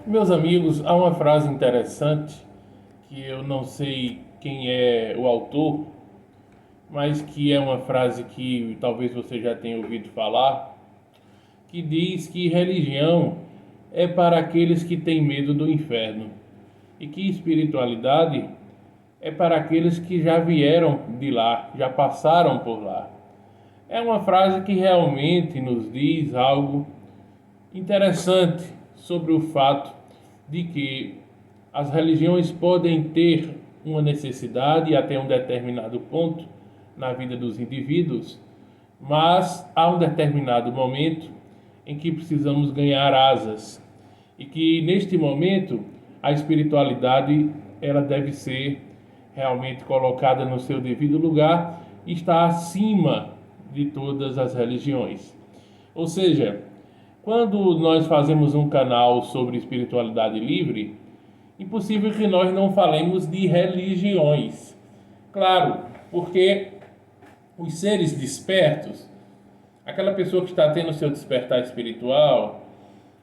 Meus amigos, há uma frase interessante que eu não sei quem é o autor, mas que é uma frase que talvez você já tenha ouvido falar, que diz que religião é para aqueles que têm medo do inferno e que espiritualidade é para aqueles que já vieram de lá, já passaram por lá. É uma frase que realmente nos diz algo interessante sobre o fato de que as religiões podem ter uma necessidade até um determinado ponto na vida dos indivíduos, mas há um determinado momento em que precisamos ganhar asas e que neste momento a espiritualidade ela deve ser realmente colocada no seu devido lugar e está acima de todas as religiões. Ou seja, quando nós fazemos um canal sobre espiritualidade livre, impossível que nós não falemos de religiões. Claro, porque os seres despertos, aquela pessoa que está tendo seu despertar espiritual,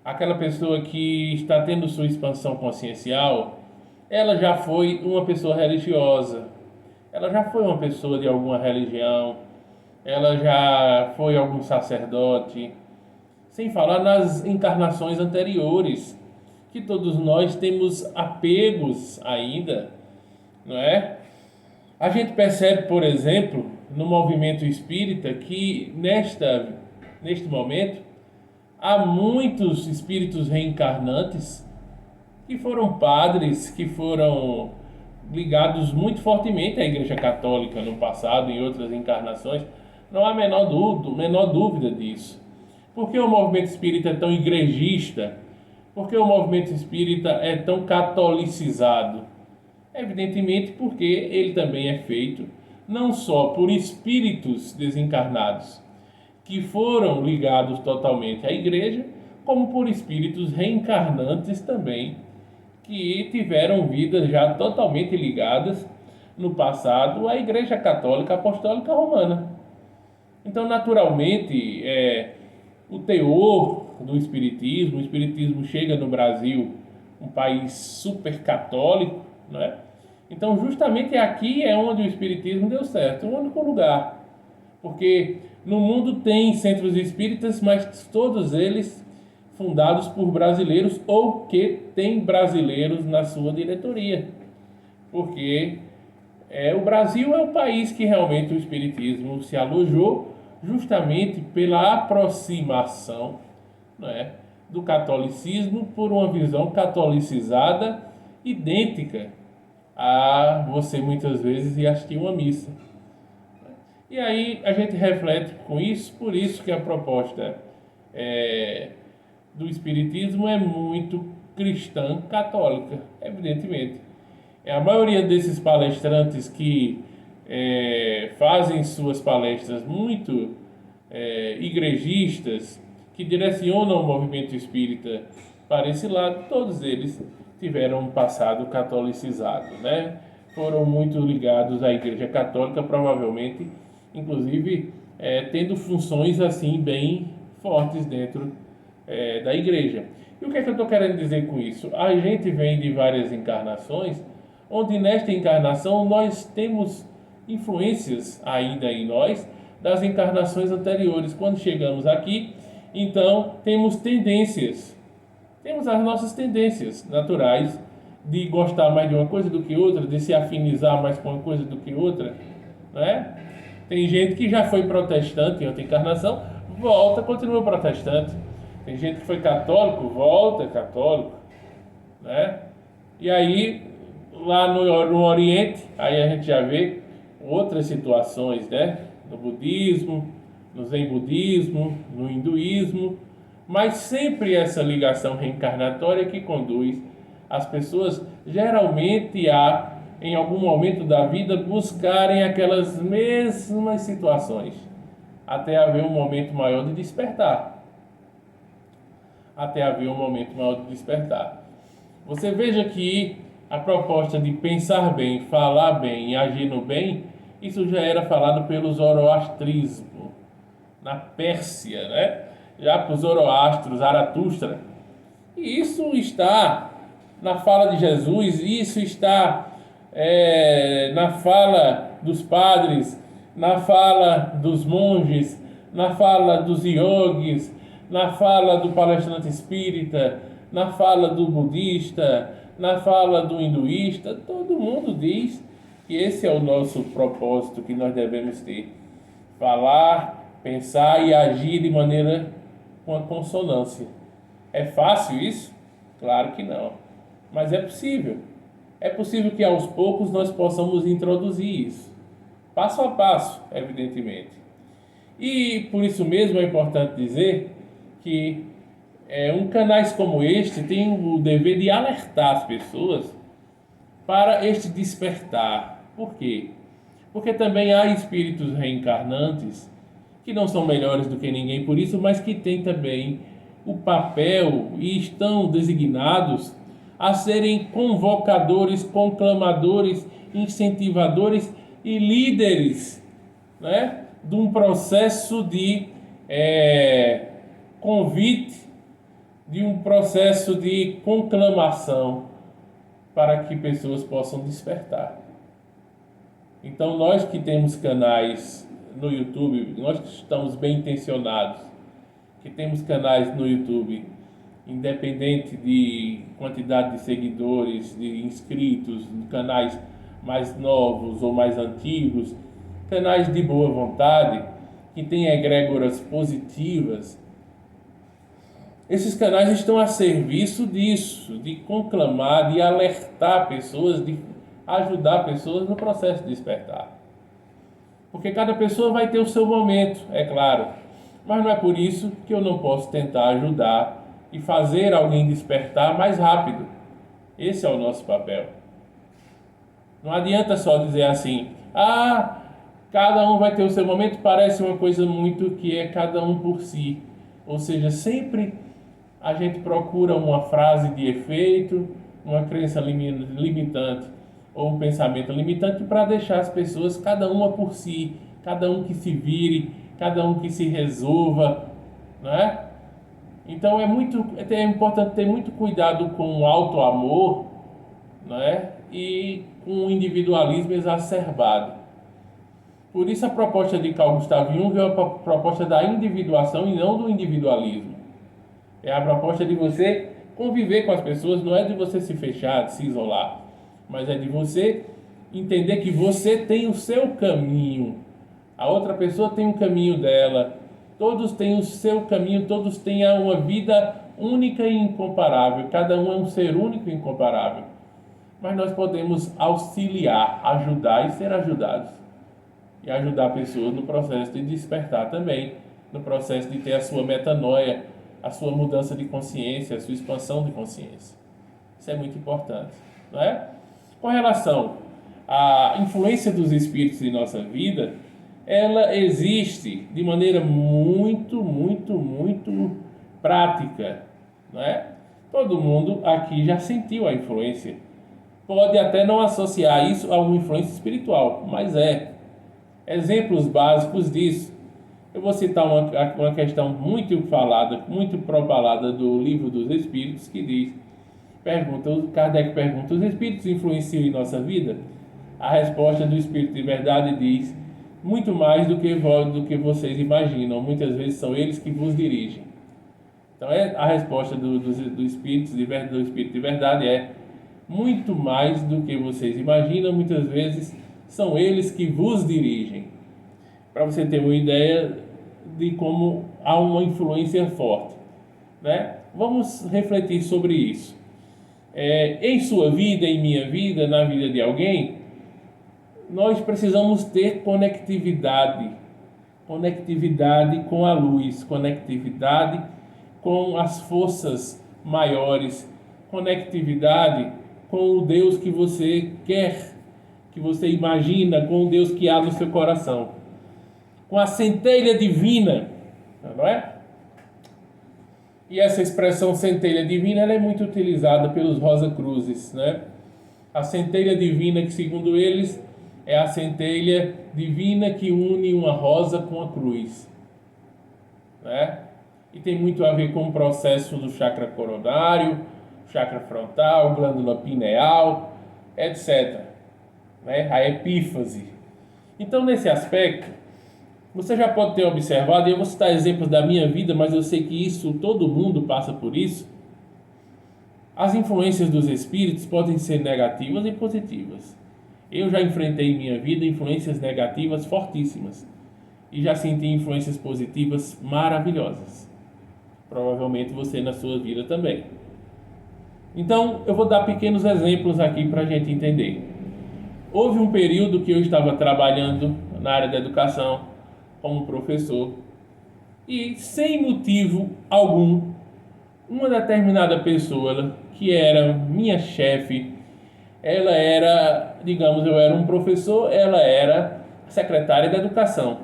aquela pessoa que está tendo sua expansão consciencial, ela já foi uma pessoa religiosa, ela já foi uma pessoa de alguma religião, ela já foi algum sacerdote, sem falar nas encarnações anteriores, que todos nós temos apegos ainda, não é? A gente percebe, por exemplo, no movimento espírita que neste momento há muitos espíritos reencarnantes que foram padres, que foram ligados muito fortemente à Igreja Católica no passado, em outras encarnações. Não há menor dúvida disso. Por que o movimento espírita é tão igrejista? Por que o movimento espírita é tão catolicizado? Evidentemente porque ele também é feito não só por espíritos desencarnados, que foram ligados totalmente à igreja, como por espíritos reencarnantes também, que tiveram vidas já totalmente ligadas no passado à Igreja Católica Apostólica Romana. Então, naturalmente, o teor do espiritismo, o espiritismo chega no Brasil, um país super católico, não é? Então, justamente aqui é onde o espiritismo deu certo, o único lugar. Porque no mundo tem centros espíritas, mas todos eles fundados por brasileiros ou que têm brasileiros na sua diretoria. Porque o Brasil é o país que realmente o espiritismo se alojou justamente pela aproximação, não é, do catolicismo por uma visão catolicizada idêntica a você muitas vezes ir assistir uma missa. E aí a gente reflete com isso, por isso que a proposta é, do Espiritismo é muito cristã católica, evidentemente. A maioria desses palestrantes que fazem suas palestras muito igrejistas, que direcionam o movimento espírita para esse lado, todos eles tiveram um passado catolicizado, né? Foram muito ligados à Igreja Católica, provavelmente, inclusive tendo funções assim bem fortes dentro da Igreja. E o que é que eu estou querendo dizer com isso? A gente vem de várias encarnações, onde nesta encarnação nós temos influências ainda em nós das encarnações anteriores. Quando chegamos aqui, então temos tendências, temos as nossas tendências naturais de gostar mais de uma coisa do que outra, de se afinizar mais com uma coisa do que outra, né? Tem gente que já foi protestante em outra encarnação, volta, continua protestante. Tem gente que foi católico, volta católico, né? E aí, lá no Oriente, aí a gente já vê outras situações, né? No budismo, no zen budismo, no hinduísmo, mas sempre essa ligação reencarnatória que conduz as pessoas geralmente a, em algum momento da vida, buscarem aquelas mesmas situações, até haver um momento maior de despertar. Até haver um momento maior de despertar. Você veja que a proposta de pensar bem, falar bem e agir no bem, isso já era falado pelo zoroastrismo, na Pérsia, né? Já para o Zoroastro, Zaratustra, E isso está na fala de Jesus, isso está na fala dos padres, na fala dos monges, na fala dos yogis, na fala do palestrante espírita, na fala do budista, na fala do hinduísta. Todo mundo diz que esse é o nosso propósito que nós devemos ter: falar, pensar e agir de maneira com a consonância. É fácil isso? Claro que não, mas é possível. É possível que aos poucos nós possamos introduzir isso, passo a passo, evidentemente. E por isso mesmo é importante dizer que canais como este tem o dever de alertar as pessoas para este despertar. Por quê? Porque também há espíritos reencarnantes que não são melhores do que ninguém por isso, mas que têm também o papel e estão designados a serem convocadores, conclamadores, incentivadores e líderes, né, de um processo de convite, de um processo de conclamação para que pessoas possam despertar. Então, nós que temos canais no YouTube, nós que estamos bem intencionados, que temos canais no YouTube, independente de quantidade de seguidores, de inscritos, de canais mais novos ou mais antigos, canais de boa vontade, que têm egrégoras positivas, esses canais estão a serviço disso, de conclamar, de alertar pessoas, de ajudar pessoas no processo de despertar. Porque cada pessoa vai ter o seu momento, é claro. Mas não é por isso que eu não posso tentar ajudar e fazer alguém despertar mais rápido. Esse é o nosso papel. Não adianta só dizer assim, cada um vai ter o seu momento, parece uma coisa muito que é cada um por si. Ou seja, sempre a gente procura uma frase de efeito, uma crença limitante ou um pensamento limitante para deixar as pessoas, cada uma por si, cada um que se vire, cada um que se resolva, né? Então é importante ter muito cuidado com o auto-amor, né? E com o individualismo exacerbado. Por isso a proposta de Carl Gustav Jung é a proposta da individuação e não do individualismo. É a proposta de você conviver com as pessoas, não é de você se fechar, de se isolar, mas é de você entender que você tem o seu caminho, a outra pessoa tem um caminho dela, todos têm o seu caminho, todos têm uma vida única e incomparável, cada um é um ser único e incomparável. Mas nós podemos auxiliar, ajudar e ser ajudados. E ajudar pessoas no processo de despertar também, no processo de ter a sua metanoia, a sua mudança de consciência, a sua expansão de consciência. Isso é muito importante, não é? Com relação à influência dos espíritos em nossa vida, ela existe de maneira muito prática, não é? Todo mundo aqui já sentiu a influência. Pode até não associar isso a uma influência espiritual, mas exemplos básicos disso. Eu vou citar uma questão muito falada, muito propalada do Livro dos Espíritos, que diz, Kardec pergunta, os espíritos influenciam em nossa vida? A resposta do Espírito de Verdade diz, muito mais do que vocês imaginam, muitas vezes são eles que vos dirigem. Então a resposta do Espírito de Verdade é, muito mais do que vocês imaginam, muitas vezes são eles que vos dirigem. Para você ter uma ideia de como há uma influência forte, né? Vamos refletir sobre isso. Em sua vida, em minha vida, na vida de alguém, nós precisamos ter conectividade com a luz, conectividade com as forças maiores, conectividade com o Deus que você quer, que você imagina, com o Deus que há no seu coração, com a centelha divina, não é? E essa expressão centelha divina ela é muito utilizada pelos Rosa-Cruzes, né? A centelha divina, que segundo eles é a centelha divina que une uma rosa com a cruz, né? e tem muito a ver com o processo do chakra coronário, chakra frontal, glândula pineal, etc. Né? A epífise. Então, nesse aspecto, você já pode ter observado, e eu vou citar exemplos da minha vida, mas eu sei que isso, todo mundo passa por isso. As influências dos espíritos podem ser negativas e positivas. Eu já enfrentei em minha vida influências negativas fortíssimas e já senti influências positivas maravilhosas. Provavelmente você na sua vida também. Então, eu vou dar pequenos exemplos aqui para a gente entender. Houve um período que eu estava trabalhando na área da educação como professor e, sem motivo algum, uma determinada pessoa que era minha chefe, ela era, digamos, eu era um professor, ela era secretária da educação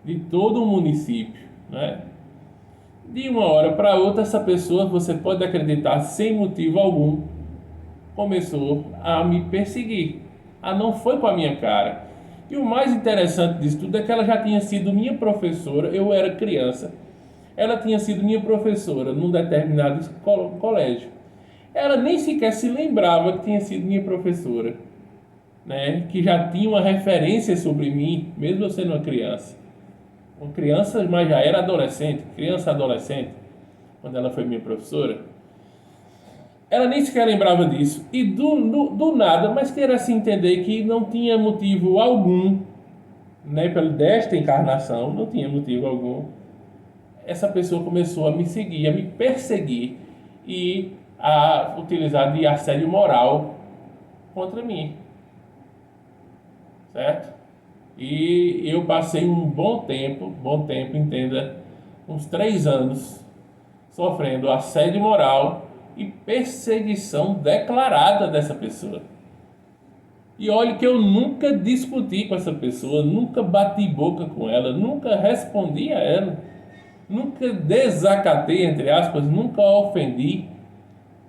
de todo o município, né? De uma hora para outra, essa pessoa, você pode acreditar, sem motivo algum, começou a me perseguir. Não foi com a minha cara. E o mais interessante disso tudo é que ela já tinha sido minha professora, eu era criança. Ela tinha sido minha professora num determinado colégio. Ela nem sequer se lembrava que tinha sido minha professora, né? Que já tinha uma referência sobre mim, mesmo eu sendo uma criança. Uma criança, mas já era adolescente, criança-adolescente, quando ela foi minha professora. Ela nem sequer lembrava disso. E do nada, mas queira se entender que não tinha motivo algum, né, desta encarnação, não tinha motivo algum, essa pessoa começou a me seguir, a me perseguir e a utilizar de assédio moral contra mim. Certo? E eu passei um bom tempo, entenda, uns 3 anos, sofrendo assédio moral e perseguição declarada dessa pessoa. E olha que eu nunca discuti com essa pessoa, nunca bati boca com ela, nunca respondi a ela, nunca desacatei, entre aspas, nunca a ofendi.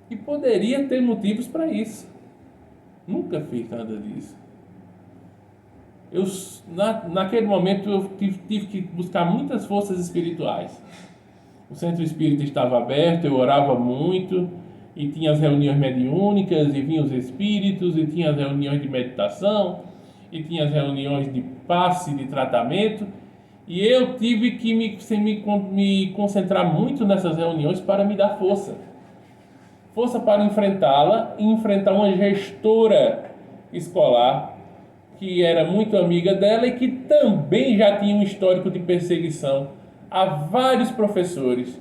E poderia ter motivos para isso. Nunca fiz nada disso. Naquele momento eu tive que buscar muitas forças espirituais. O centro espírita estava aberto, eu orava muito, e tinha as reuniões mediúnicas, e vinham os espíritos, e tinha as reuniões de meditação, e tinha as reuniões de passe, de tratamento, e eu tive que me concentrar muito nessas reuniões para me dar força. Força para enfrentá-la e enfrentar uma gestora escolar que era muito amiga dela e que também já tinha um histórico de perseguição a vários professores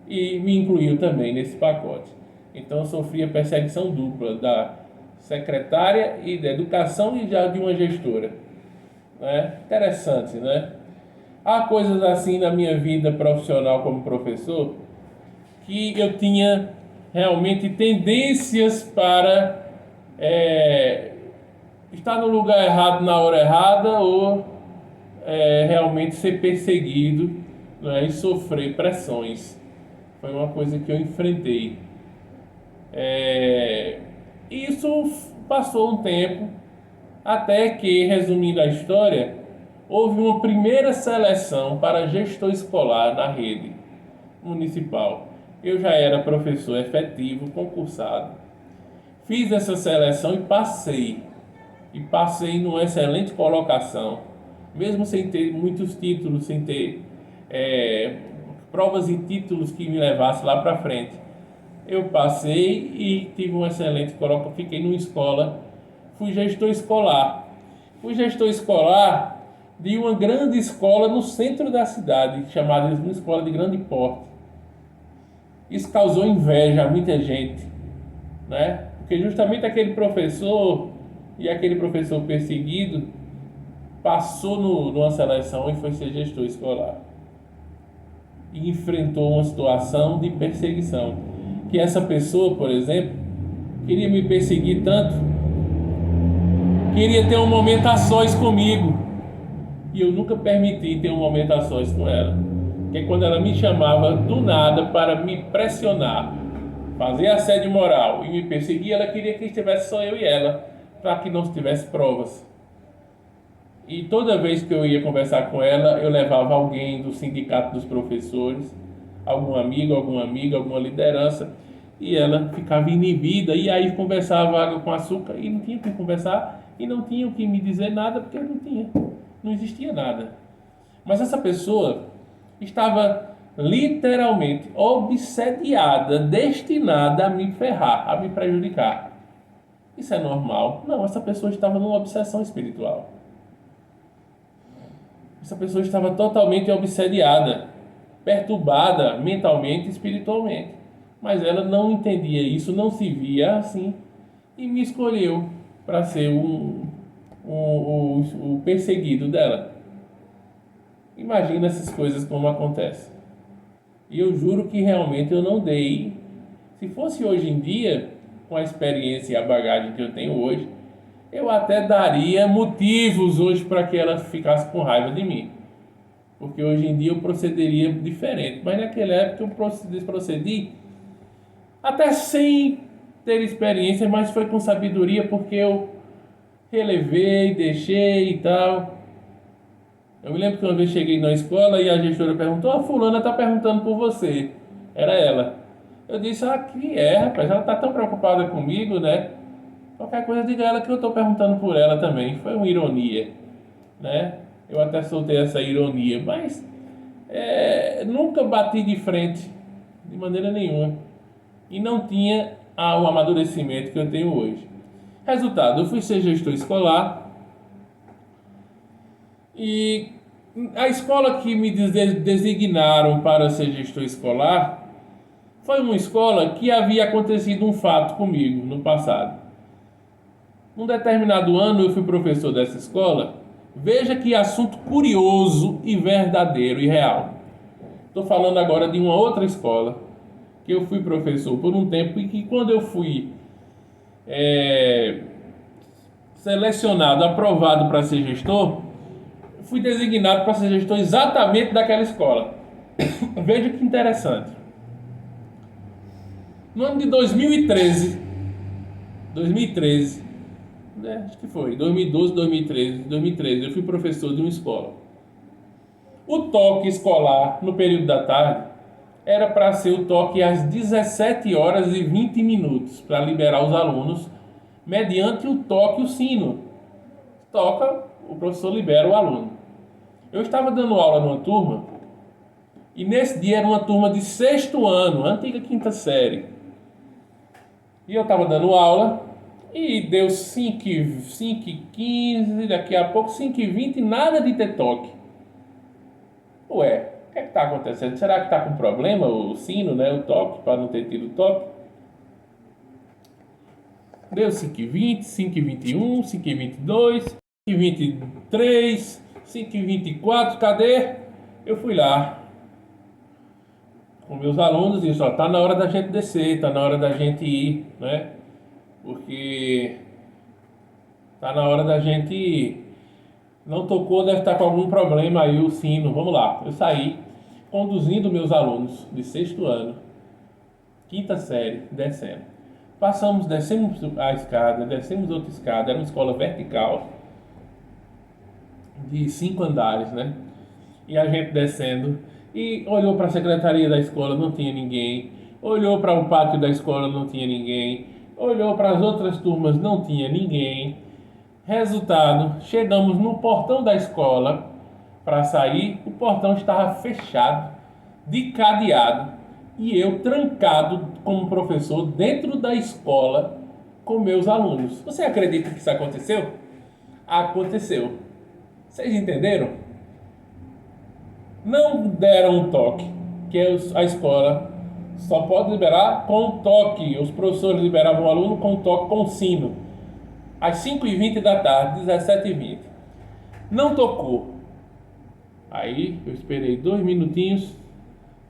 e me incluiu também nesse pacote. Então eu sofria perseguição dupla da secretária e da educação e já de uma gestora. Né? Interessante, né? Há coisas assim na minha vida profissional como professor que eu tinha realmente tendências para estar no lugar errado na hora errada ou realmente ser perseguido, né, e sofrer pressões. Foi uma coisa que eu enfrentei. Isso passou um tempo até que, resumindo a história, houve uma primeira seleção para gestor escolar na rede municipal. Eu já era professor efetivo, concursado. Fiz essa seleção e passei. E passei numa excelente colocação, mesmo sem ter muitos títulos, sem ter provas e títulos que me levassem lá para frente. Eu passei e tive uma excelente colocação, fiquei numa escola, fui gestor escolar. Fui gestor escolar de uma grande escola no centro da cidade, chamada uma escola de grande porte. Isso causou inveja a muita gente, né? Porque justamente aquele professor e aquele professor perseguido passou numa seleção e foi ser gestor escolar. E enfrentou uma situação de perseguição. Que essa pessoa, por exemplo, queria me perseguir tanto, queria ter um momento a sós comigo. E eu nunca permiti ter um momento a sós com ela. Porque quando ela me chamava do nada para me pressionar, fazer assédio moral e me perseguir, ela queria que estivesse só eu e ela, para que não tivesse provas. E toda vez que eu ia conversar com ela, eu levava alguém do sindicato dos professores, algum amigo, alguma amiga, alguma liderança, e ela ficava inibida, e aí conversava água com açúcar, e não tinha o que conversar, e não tinha o que me dizer nada, porque não existia nada. Mas essa pessoa estava literalmente obsediada, destinada a me ferrar, a me prejudicar. Isso é normal? Não, essa pessoa estava numa obsessão espiritual. Essa pessoa estava totalmente obsediada, perturbada mentalmente e espiritualmente. Mas ela não entendia isso, não se via assim e me escolheu para ser o perseguido dela. Imagina essas coisas como acontecem. E eu juro que realmente eu não dei. Se fosse hoje em dia, com a experiência e a bagagem que eu tenho hoje, eu até daria motivos hoje para que ela ficasse com raiva de mim. Porque hoje em dia eu procederia diferente. Mas naquela época eu procedi até sem ter experiência, mas foi com sabedoria, porque eu relevei, deixei e tal. Eu me lembro que uma vez cheguei na escola e a gestora perguntou: a fulana está perguntando por você. Era ela. Eu disse: ah, que é, rapaz, ela está tão preocupada comigo, né? Qualquer coisa diga a ela que eu estou perguntando por ela também. Foi uma ironia, né? Eu até soltei essa ironia, mas nunca bati de frente, de maneira nenhuma. E não tinha o amadurecimento que eu tenho hoje. Resultado, eu fui ser gestor escolar e a escola que me designaram para ser gestor escolar foi uma escola que havia acontecido um fato comigo no passado. Num determinado ano eu fui professor dessa escola. Veja que assunto curioso e verdadeiro e real. Estou falando agora de uma outra escola que eu fui professor por um tempo e que quando eu fui selecionado, aprovado para ser gestor, fui designado para ser gestor exatamente daquela escola. Veja que interessante. No ano de 2013, acho que foi, 2012, 2013, eu fui professor de uma escola. O toque escolar no período da tarde era para ser o toque às 17 horas e 20 minutos, para liberar os alunos, mediante o toque, o sino. Toca, o professor libera o aluno. Eu estava dando aula numa turma, e nesse dia era uma turma de sexto ano, antiga quinta série. E eu estava dando aula, e deu 5h15, daqui a pouco 5h20, nada de ter toque. Ué, o que é que está acontecendo? Será que está com problema o sino, né? O toque, para não ter tido toque? Deu 5h20, 5h21, 5h22, 5h23, 5h24, cadê? Eu fui lá com meus alunos e disse: ó, tá na hora da gente descer, tá na hora da gente ir, né? Porque tá na hora da gente ir. Não tocou, deve estar com algum problema aí o sino. Vamos lá. Eu saí conduzindo meus alunos de sexto ano, quinta série, descendo. Descemos a escada, descemos outra escada. Era uma escola vertical de 5 andares, né? E a gente descendo e olhou para a secretaria da escola, não tinha ninguém. Olhou para o pátio da escola, não tinha ninguém. Olhou para as outras turmas, não tinha ninguém. Resultado, chegamos no portão da escola para sair, o portão estava fechado, de cadeado, e eu trancado como professor dentro da escola com meus alunos. Você acredita que isso aconteceu? Aconteceu. Vocês entenderam? Não deram um toque, que a escola só pode liberar com toque. Os professores liberavam o aluno com toque, com sino. Às 5h20 da tarde, 17h20. Não tocou. Aí eu esperei 2 minutinhos.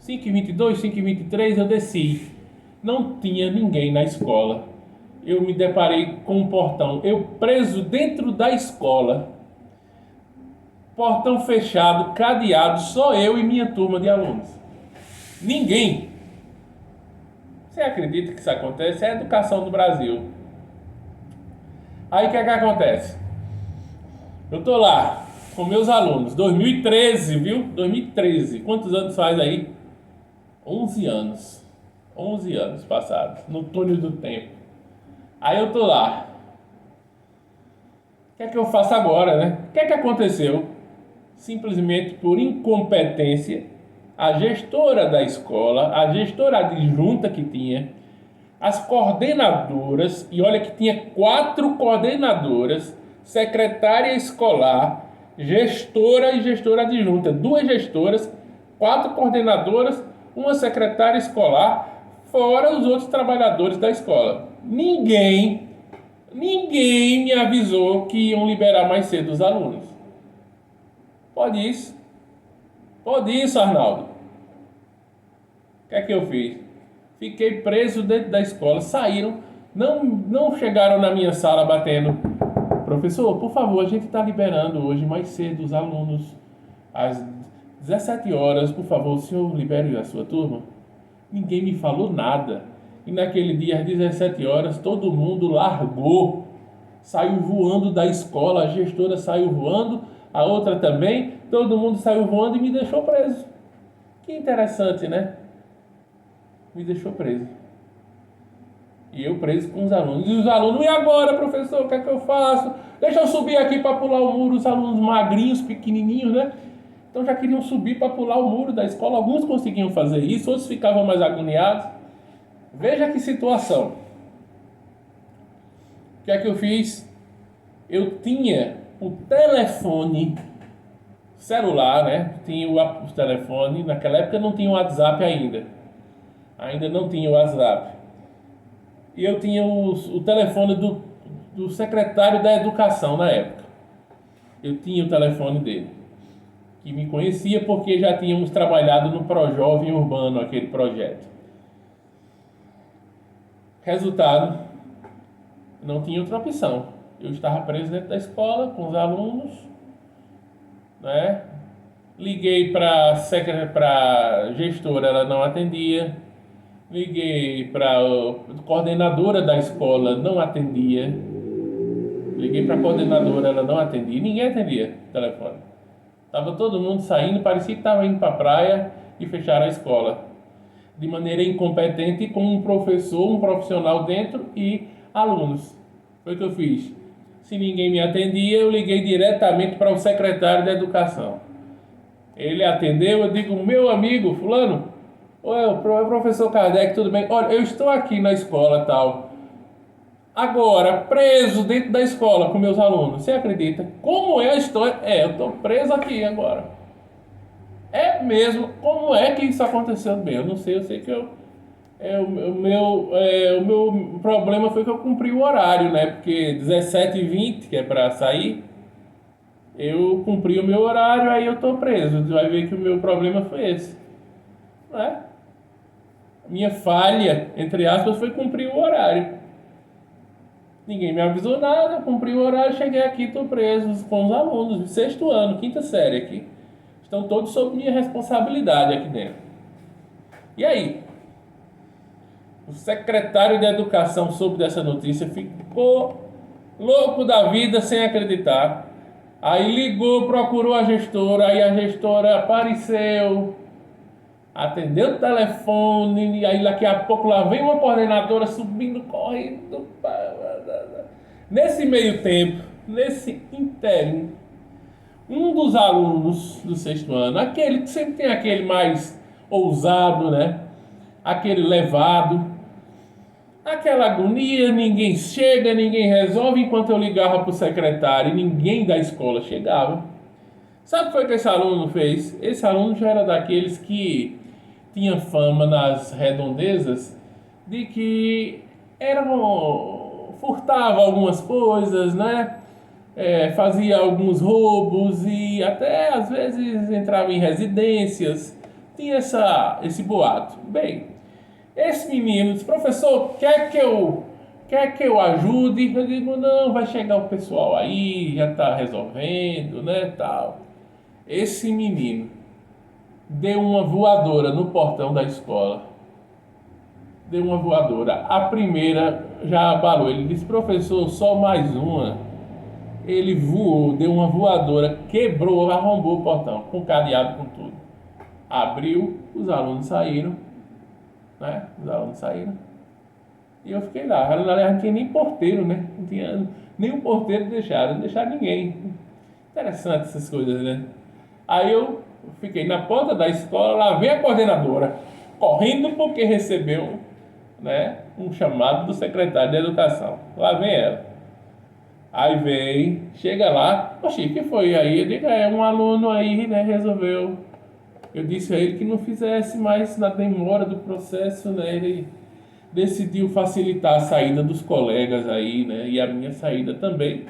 5h22, 5h23 eu desci. Não tinha ninguém na escola. Eu me deparei com um portão. Eu preso dentro da escola. Portão fechado, cadeado, só eu e minha turma de alunos. Ninguém. Você acredita que isso acontece? É a educação do Brasil. Aí o que é que acontece? Eu tô lá, com meus alunos. 2013, viu? 2013. Quantos anos faz aí? 11 anos. 11 anos passados, no túnel do tempo. Aí eu tô lá. O que é que eu faço agora, né? O que é que aconteceu? Simplesmente por incompetência, a gestora da escola, a gestora adjunta que tinha, as coordenadoras, e olha que tinha 4 coordenadoras, secretária escolar, gestora e gestora adjunta, 2 gestoras, 4 coordenadoras, uma secretária escolar, fora os outros trabalhadores da escola. Ninguém me avisou que iam liberar mais cedo os alunos. Pode isso? Pode isso, Arnaldo. O que é que eu fiz? Fiquei preso dentro da escola, saíram, não chegaram na minha sala batendo: professor, por favor, a gente está liberando hoje mais cedo os alunos, às 17 horas, por favor, o senhor libere a sua turma? Ninguém me falou nada. E naquele dia, às 17 horas, todo mundo largou, saiu voando da escola, a gestora saiu voando, a outra também, todo mundo saiu voando e me deixou preso. Que interessante, né? Me deixou preso. E eu preso com os alunos. E os alunos: e agora, professor, o que é que eu faço? Deixa eu subir aqui para pular o muro. Os alunos magrinhos, pequenininhos, né? Então já queriam subir para pular o muro da escola. Alguns conseguiam fazer isso, outros ficavam mais agoniados. Veja que situação. O que é que eu fiz? Eu tinha o telefone celular, né? Tinha o telefone. Naquela época não tinha o WhatsApp ainda. Ainda não tinha o WhatsApp. E eu tinha o telefone do secretário da Educação na época. Eu tinha o telefone dele, que me conhecia porque já tínhamos trabalhado no Projovem Urbano, aquele projeto. Resultado, não tinha outra opção. Eu estava preso dentro da escola com os alunos, né? Liguei para a gestora, ela não atendia. Liguei para a coordenadora da escola, não atendia. Liguei para a coordenadora, ela não atendia. Ninguém atendia o telefone. Estava todo mundo saindo, parecia que estava indo para a praia e fecharam a escola. De maneira incompetente, com um professor, um profissional dentro e alunos. Foi o que eu fiz. Se ninguém me atendia, eu liguei diretamente para o secretário da Educação. Ele atendeu, eu digo: meu amigo fulano, oi, professor Kardec, tudo bem? Olha, eu estou aqui na escola tal, agora preso dentro da escola com meus alunos. Você acredita? Como é a história? Eu estou preso aqui agora. É mesmo? Como é que isso aconteceu? Bem, eu não sei, eu sei que o meu problema foi que eu cumpri o horário, né? Porque 17h20, que é para sair, eu cumpri o meu horário, aí eu estou preso. Você vai ver que o meu problema foi esse. Não é? Minha falha, entre aspas, foi cumprir o horário. Ninguém me avisou nada, cumpri o horário, cheguei aqui, estou preso com os alunos de 6º ano, 5ª série aqui. Estão todos sob minha responsabilidade aqui dentro. E aí? O secretário de Educação soube dessa notícia, ficou louco da vida sem acreditar. Aí ligou, procurou a gestora, aí a gestora apareceu, atendeu o telefone, e aí daqui a pouco lá vem uma coordenadora subindo, correndo. Nesse meio tempo, nesse interim, um dos alunos do 6º ano, aquele que sempre tem aquele mais ousado, né? Aquele levado, aquela agonia, ninguém chega, ninguém resolve, enquanto eu ligava para o secretário e ninguém da escola chegava. Sabe o que foi que esse aluno fez? Esse aluno já era daqueles que tinha fama nas redondezas de que furtava algumas coisas, né? Fazia alguns roubos e até às vezes entrava em residências. Tinha esse boato. Bem, esse menino disse: professor, quer que eu ajude? Eu digo: não, vai chegar o pessoal aí, já está resolvendo, né, tal. Esse menino deu uma voadora no portão da escola. Deu uma voadora. A primeira já abalou. Ele disse: professor, só mais uma. Ele voou, deu uma voadora, quebrou, arrombou o portão, com cadeado, com tudo. Abriu, os alunos saíram, né? Os alunos saíram. E eu fiquei lá. Não tinha nem porteiro, né? Não tinha nem o porteiro não deixaram ninguém. Interessante essas coisas, né? Aí eu fiquei na porta da escola, lá veio a coordenadora, correndo porque recebeu, né, um chamado do secretário de Educação. Lá vem ela. Aí vem, chega lá, oxi, que foi? Aí eu digo, um aluno aí, né, resolveu. Eu disse a ele que não fizesse mais na demora do processo, né, ele decidiu facilitar a saída dos colegas aí, né, e a minha saída também.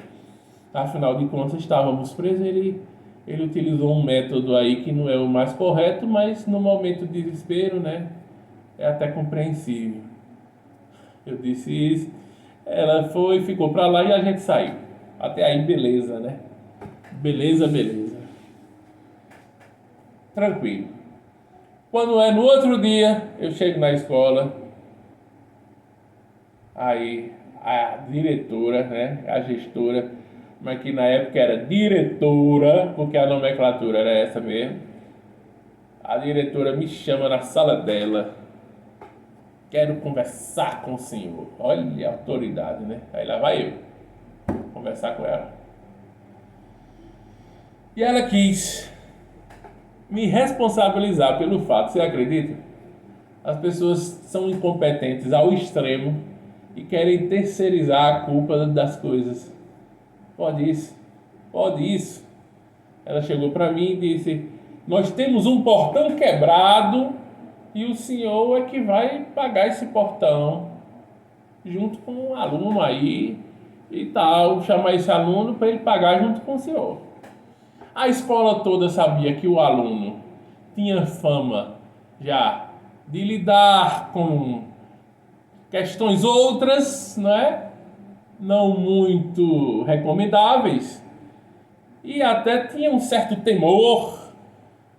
Afinal de contas, estávamos presos, ele utilizou um método aí que não é o mais correto, mas no momento de desespero, né, é até compreensível. Eu disse isso, ela foi, ficou para lá e a gente saiu. Até aí, beleza, né? Beleza, beleza. Tranquilo. Quando é no outro dia, eu chego na escola, aí a diretora, né, a gestora, mas que na época era diretora, porque a nomenclatura era essa mesmo. A diretora me chama na sala dela. Quero conversar com o senhor. Olha a autoridade, né? Aí lá vai eu conversar com ela. E ela quis me responsabilizar pelo fato, você acredita? As pessoas são incompetentes ao extremo e querem terceirizar a culpa das coisas. Pode isso, pode isso. Ela chegou para mim e disse: nós temos um portão quebrado e o senhor é que vai pagar esse portão junto com um aluno aí e tal, chamar esse aluno para ele pagar junto com o senhor. A escola toda sabia que o aluno tinha fama já de lidar com questões outras, não é? Não muito recomendáveis, e até tinha um certo temor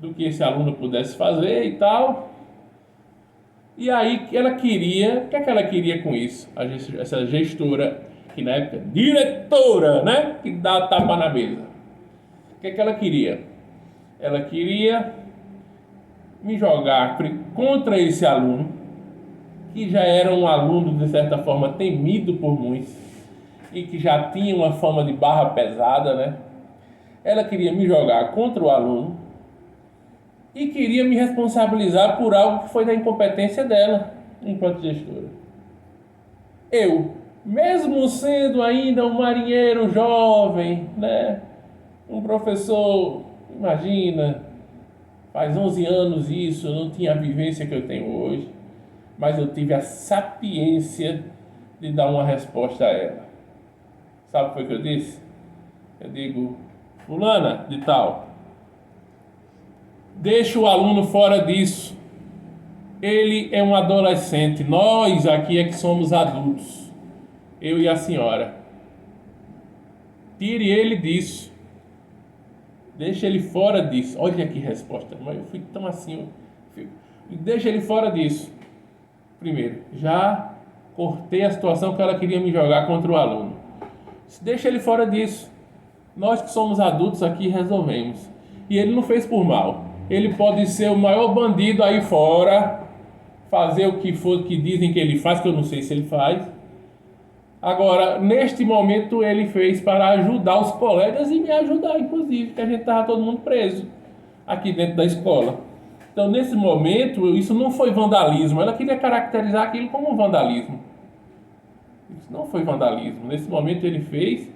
do que esse aluno pudesse fazer e tal. E aí ela queria, o que é que ela queria com isso? Essa gestora, que na época, diretora, né? Que dá tapa na mesa. O que é que ela queria? Ela queria me jogar contra esse aluno, que já era um aluno de certa forma temido por muitos, e que já tinha uma fama de barra pesada, né? Ela queria me jogar contra o aluno e queria me responsabilizar por algo que foi da incompetência dela enquanto gestora. Eu, mesmo sendo ainda um marinheiro jovem, né, um professor, imagina, faz 11 anos isso, eu não tinha a vivência que eu tenho hoje, mas eu tive a sapiência de dar uma resposta a ela. Sabe o que foi que eu disse? Eu digo: fulana de tal, deixa o aluno fora disso. Ele é um adolescente. Nós aqui é que somos adultos. Eu e a senhora. Tire ele disso. Deixa ele fora disso. Olha que resposta. Mas eu fui tão assim. Deixa ele fora disso. Primeiro, já cortei a situação que ela queria me jogar contra o aluno. Deixa ele fora disso. Nós que somos adultos aqui resolvemos. E ele não fez por mal. Ele pode ser o maior bandido aí fora, fazer o que for que dizem que ele faz, que eu não sei se ele faz. Agora, neste momento, ele fez para ajudar os colegas e me ajudar, inclusive, que a gente estava todo mundo preso aqui dentro da escola. Então, nesse momento, isso não foi vandalismo. Ela queria caracterizar aquilo como vandalismo. Isso não foi vandalismo. Nesse momento, ele fez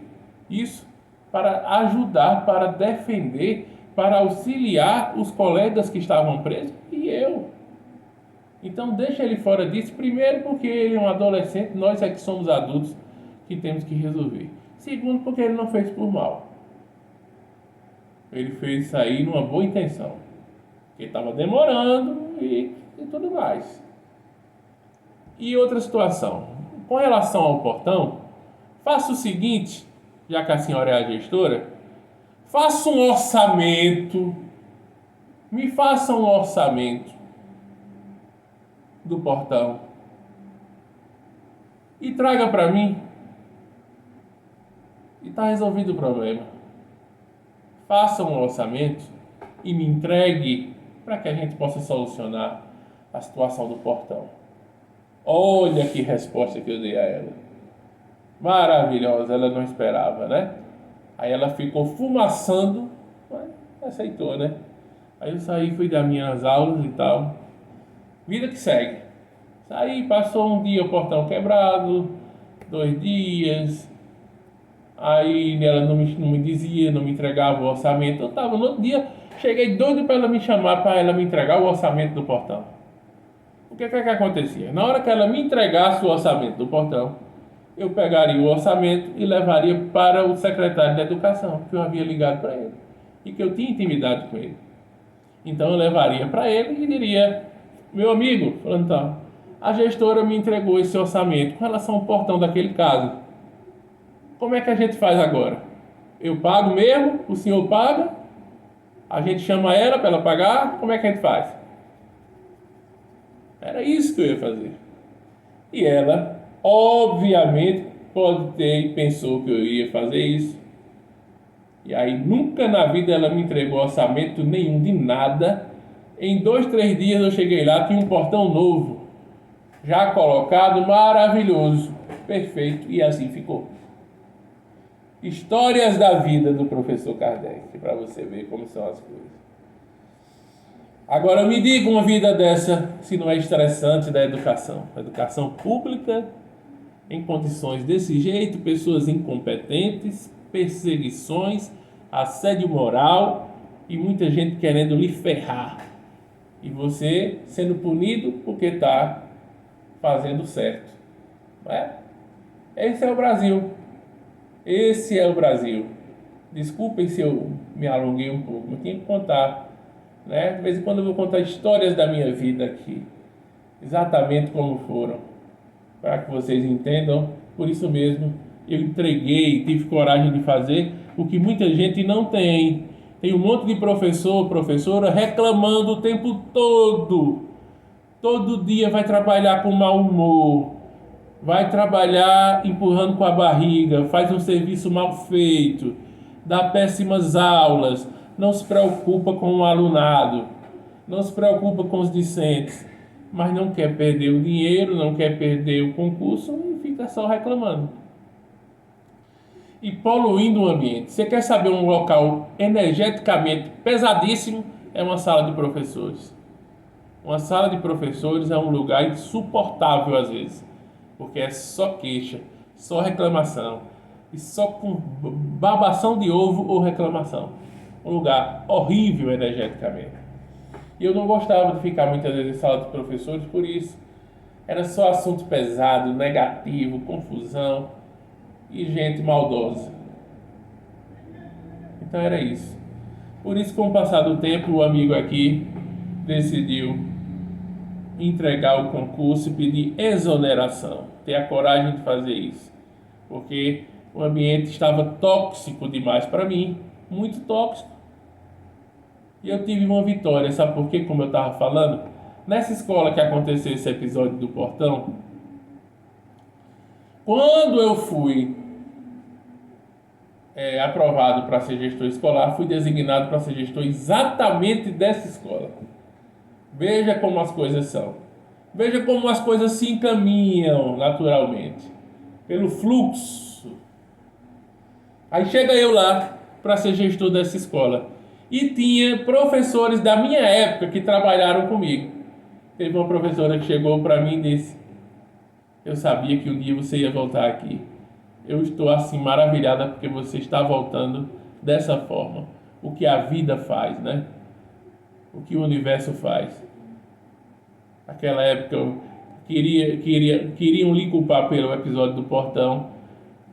isso para ajudar, para defender, para auxiliar os colegas que estavam presos e eu. Então deixa ele fora disso, primeiro porque ele é um adolescente, nós é que somos adultos que temos que resolver. Segundo, porque ele não fez por mal. Ele fez isso aí numa boa intenção. Porque estava demorando e tudo mais. E outra situação, com relação ao portão, faça o seguinte, já que a senhora é a gestora, faça um orçamento, me faça um orçamento do portão e traga para mim. E está resolvido o problema. Faça um orçamento e me entregue para que a gente possa solucionar a situação do portão. Olha que resposta que eu dei a ela. Maravilhosa, ela não esperava, né? Aí ela ficou fumaçando, mas aceitou, né? Aí eu saí, fui dar minhas aulas e tal. Vida que segue. Saí, passou um dia o portão quebrado, 2 dias. Aí ela não me dizia, não me entregava o orçamento. Eu tava no outro dia, cheguei doido para ela me chamar, para ela me entregar o orçamento do portão. O que acontecia? Na hora que ela me entregasse o orçamento do portão, eu pegaria o orçamento e levaria para o secretário de Educação, que eu havia ligado para ele e que eu tinha intimidade com ele. Então eu levaria para ele e diria: meu amigo, falando então, a gestora me entregou esse orçamento com relação ao portão daquele caso. Como é que a gente faz agora? Eu pago mesmo? O senhor paga? A gente chama ela para ela pagar? Como é que a gente faz? Era isso que eu ia fazer. E ela, obviamente, pode ter e pensou que eu ia fazer isso. E aí nunca na vida ela me entregou orçamento nenhum de nada. Em 2, 3 dias eu cheguei lá, tinha um portão novo, já colocado, maravilhoso, perfeito, e assim ficou. Histórias da vida do professor Kardec, para você ver como são as coisas. Agora me diga uma vida dessa, se não é estressante da educação. A educação pública, em condições desse jeito, pessoas incompetentes, perseguições, assédio moral e muita gente querendo lhe ferrar. E você sendo punido porque está fazendo certo. Não é? Esse é o Brasil. Esse é o Brasil. Desculpem se eu me alonguei um pouco, mas tinha que contar. Né? De vez em quando eu vou contar histórias da minha vida aqui. Exatamente como foram. Para que vocês entendam. Por isso mesmo, eu entreguei, tive coragem de fazer o que muita gente não tem. Tem um monte de professor, professora reclamando o tempo todo. Todo dia vai trabalhar com mau humor. Vai trabalhar empurrando com a barriga, faz um serviço mal feito, dá péssimas aulas, não se preocupa com o alunado, não se preocupa com os discentes, mas não quer perder o dinheiro, não quer perder o concurso e fica só reclamando. E poluindo o ambiente. Você quer saber um local energeticamente pesadíssimo? É uma sala de professores. Uma sala de professores é um lugar insuportável às vezes. Porque é só queixa, só reclamação, e só com babação de ovo ou reclamação. Um lugar horrível energeticamente. E eu não gostava de ficar muitas vezes em sala de professores por isso. Era só assunto pesado, negativo, confusão e gente maldosa. Então era isso. Por isso, com o passar do tempo, o amigo aqui decidiu entregar o concurso e pedir exoneração, ter a coragem de fazer isso, porque o ambiente estava tóxico demais para mim, muito tóxico, e eu tive uma vitória, sabe por quê? Como eu estava falando, nessa escola que aconteceu esse episódio do portão, quando eu fui aprovado para ser gestor escolar, fui designado para ser gestor exatamente dessa escola. Veja como as coisas são. Veja como as coisas se encaminham naturalmente. Pelo fluxo. Aí chega eu lá para ser gestor dessa escola. E tinha professores da minha época que trabalharam comigo. Teve uma professora que chegou para mim e disse: eu sabia que um dia você ia voltar aqui. Eu estou assim maravilhada porque você está voltando dessa forma. O que a vida faz, né? O que o universo faz. Naquela época queriam lhe culpar pelo episódio do portão.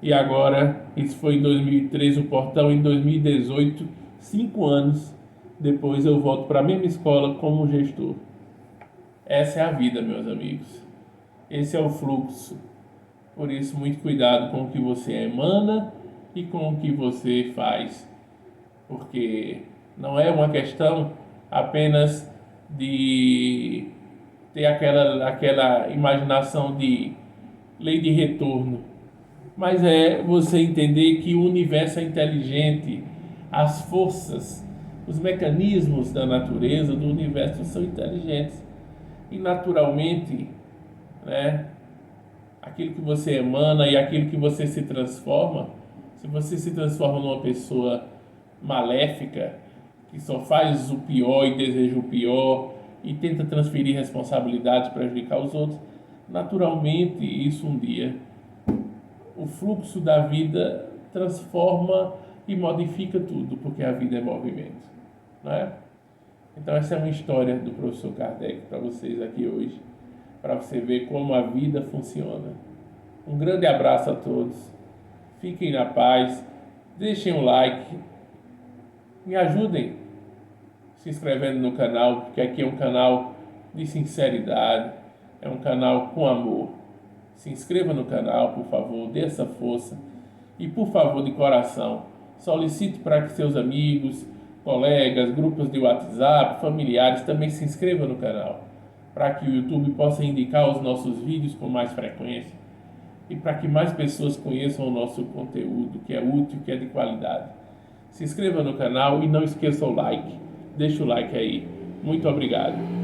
E agora, isso foi em 2013 o portão, em 2018, 5 anos depois eu volto para a mesma escola como gestor. Essa é a vida, meus amigos. Esse é o fluxo. Por isso, muito cuidado com o que você emana e com o que você faz. Porque não é uma questão apenas de ter aquela imaginação de lei de retorno. mas é você entender que o universo é inteligente, as forças, os mecanismos da natureza, do universo são inteligentes. E naturalmente, né, aquilo que você emana e aquilo que você se transforma, se você se transforma numa pessoa maléfica, que só faz o pior e deseja o pior e tenta transferir responsabilidades para prejudicar os outros, naturalmente isso um dia, o fluxo da vida transforma e modifica tudo, porque a vida é movimento, não é? Então essa é uma história do professor Kardec para vocês aqui hoje, para você ver como a vida funciona. Um grande abraço a todos, fiquem na paz, deixem um like, me ajudem se inscrevendo no canal, porque aqui é um canal de sinceridade, é um canal com amor. Se inscreva no canal, por favor, dê essa força e, por favor, de coração, solicite para que seus amigos, colegas, grupos de WhatsApp, familiares também se inscrevam no canal, para que o YouTube possa indicar os nossos vídeos com mais frequência e para que mais pessoas conheçam o nosso conteúdo, que é útil, que é de qualidade. Se inscreva no canal e não esqueça o like. Deixa o like aí. Muito obrigado.